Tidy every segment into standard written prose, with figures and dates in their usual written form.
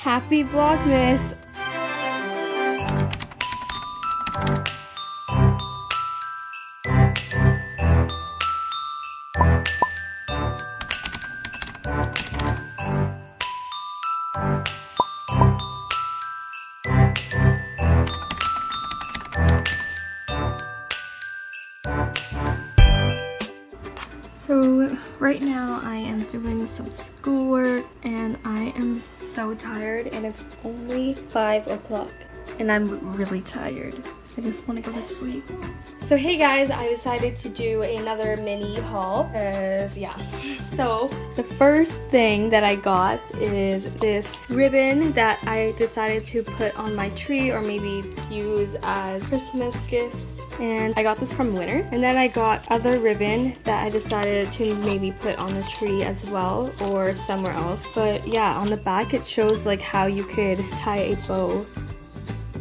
Happy Vlogmas! So right now I am doing some schoolwork and I am so tired and it's only 5 o'clock and I'm really tired. I just want to go to sleep. So hey guys, I decided to do another mini haul because yeah. So the first thing that I got is this ribbon that I decided to put on my tree or maybe use as Christmas gifts. And I got this from Winners. And then I got other ribbon that I decided to maybe put on the tree as well or somewhere else. But yeah, on the back it shows like how you could tie a bow.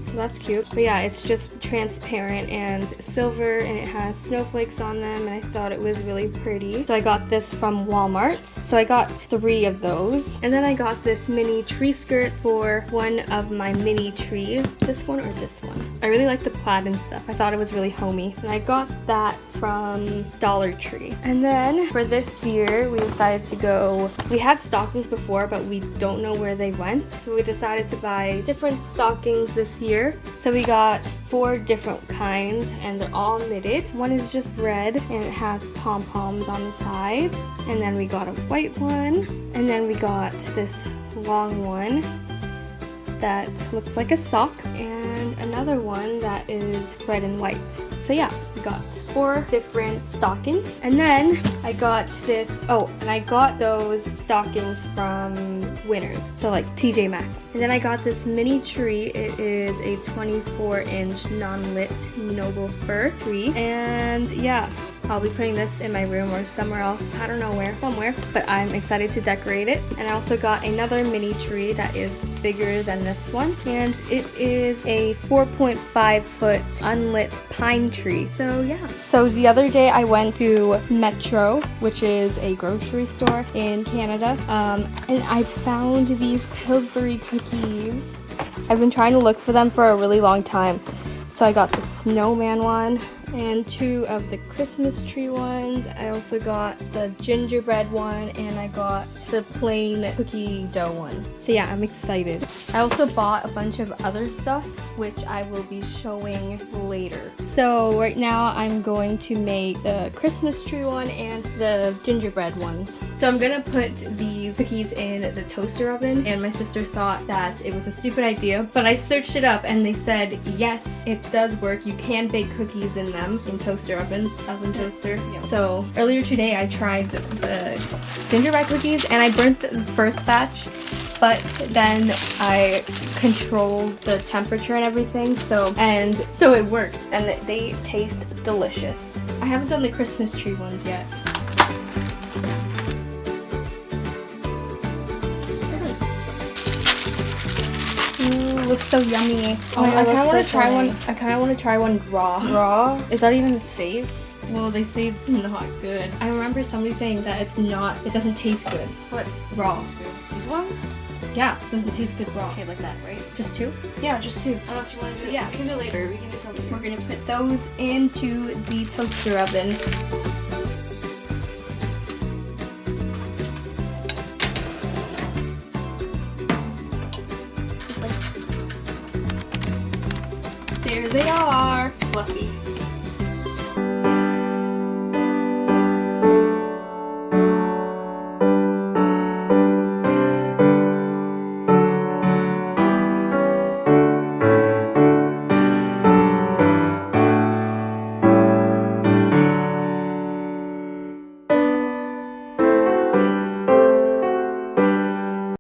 So that's cute. But yeah, it's just transparent and silver and it has snowflakes on them and I thought it was really pretty. So I got this from Walmart. So I got 3 of those. And then I got this mini tree skirt for one of my mini trees. This one or this one? I really like the plaid and stuff. I thought it was really homey. And I got that from Dollar Tree. And then for this year, we decided to go, we had stockings before, but we don't know where they went. So we decided to buy different stockings this year. So we got 4 different kinds and they're all knitted. One is just red and it has pom-poms on the side. And then we got a white one. And then we got this long one that looks like a sock. And another one that is red and white. So yeah, we got 4 different stockings. And then I got this, oh, and I got those stockings from Winners, so like TJ Maxx. And then I got this mini tree. It is a 24-inch non-lit noble fir tree. And yeah, I'll be putting this in my room or somewhere else. I don't know where, somewhere. But I'm excited to decorate it. And I also got another mini tree that is bigger than this one. And it is a 4.5 foot unlit pine tree. So yeah. So the other day I went to Metro, which is a grocery store in Canada. And I found these Pillsbury cookies. I've been trying to look for them for a really long time. So I got the snowman one and 2 of the Christmas tree ones. I also got the gingerbread one and I got the plain cookie dough one. So yeah, I'm excited. I also bought a bunch of other stuff, which I will be showing later. So right now I'm going to make the Christmas tree one and the gingerbread ones. So I'm gonna put these cookies in the toaster oven and my sister thought that it was a stupid idea, but I searched it up and they said yes, it does work. You can bake cookies in them in toaster ovens, oven toaster. Yeah. So earlier today I tried the gingerbread cookies and I burnt the first batch, but then I controlled the temperature and everything, so it worked and they taste delicious. I haven't done the Christmas tree ones yet. Looks so yummy. Oh, I kind of want to try one. I kind of want to try one raw. Raw? Is that even safe? Well, they say it's not good. I remember somebody saying that it's not. It doesn't taste good. What? Raw. These ones? Yeah, it doesn't taste good raw. Okay, like that, right? Just 2? Yeah, just 2. Unless you want to do. Yeah, we can do later. We can do something. We're gonna put those into the toaster oven. There they are, fluffy.